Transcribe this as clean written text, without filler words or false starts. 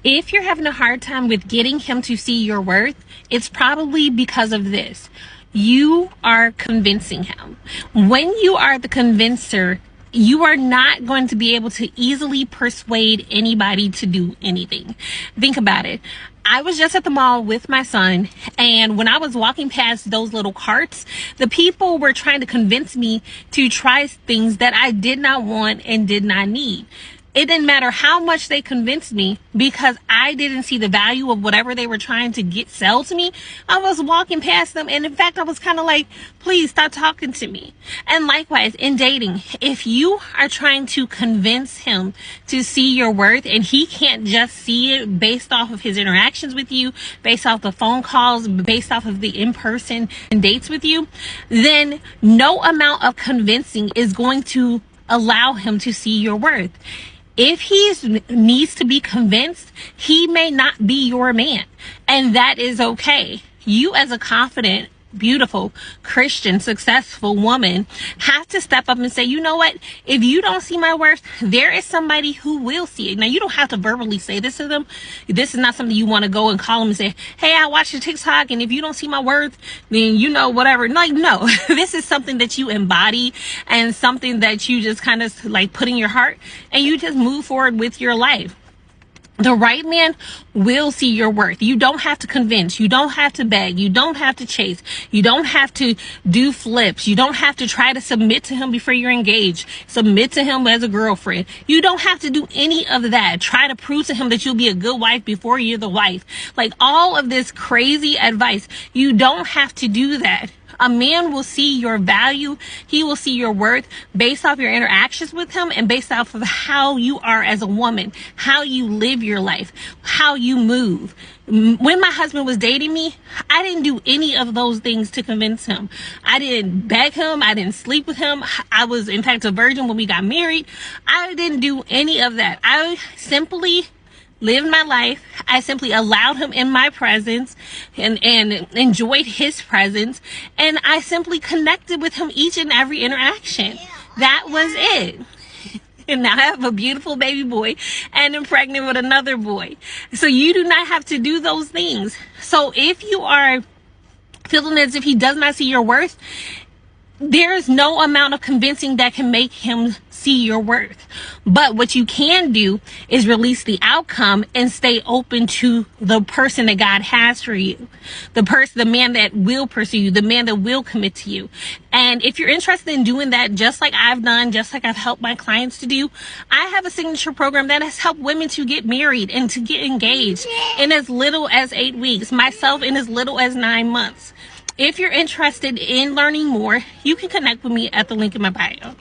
If you're having a hard time with getting him to see your worth, it's probably because of this. You are convincing him. When you are the convincer, you are not going to be able to easily persuade anybody to do anything. Think about it. I was just at the mall with my son, and when I was walking past those little carts, the people were trying to convince me to try things that I did not want and did not need. It didn't matter how much they convinced me, because I didn't see the value of whatever they were trying to sell to me. I was walking past them, and in fact, I was kind of like, please stop talking to me. And likewise, in dating, if you are trying to convince him to see your worth, and he can't just see it based off of his interactions with you, based off the phone calls, based off of the in-person dates with you, then no amount of convincing is going to allow him to see your worth. If he needs to be convinced, he may not be your man, and that is okay. You, as a confident, beautiful, Christian, successful woman, have to step up and say, you know what? If you don't see my worth, there is somebody who will see it. Now, you don't have to verbally say this to them. This is not something you want to go and call them and say, hey, I watched your TikTok, and if you don't see my worth, then whatever. Like, no, this is something that you embody, and something that you just kind of like put in your heart, and you just move forward with your life. The right man will see your worth. You don't have to convince. You don't have to beg. You don't have to chase. You don't have to do flips. You don't have to try to submit to him before you're engaged. Submit to him as a girlfriend. You don't have to do any of that. Try to prove to him that you'll be a good wife before you're the wife. Like all of this crazy advice. You don't have to do that. A man will see your value. He will see your worth based off your interactions with him, and based off of how you are as a woman, how you live your life, how you move. When my husband was dating me, I didn't do any of those things to convince him. I didn't beg him. I didn't sleep with him. I was, in fact, a virgin when we got married. I didn't do any of that. I simply lived my life. I simply allowed him in my presence and enjoyed his presence. And I simply connected with him each and every interaction. That was it. And now I have a beautiful baby boy, and I'm pregnant with another boy. So you do not have to do those things. So if you are feeling as if he does not see your worth, there is no amount of convincing that can make him see your worth. But what you can do is release the outcome and stay open to the person that God has for you. The man that will pursue you, the man that will commit to you. And if you're interested in doing that, just like I've done, just like I've helped my clients to do, I have a signature program that has helped women to get married and to get engaged in as little as 8 weeks, myself in as little as 9 months. If you're interested in learning more, you can connect with me at the link in my bio.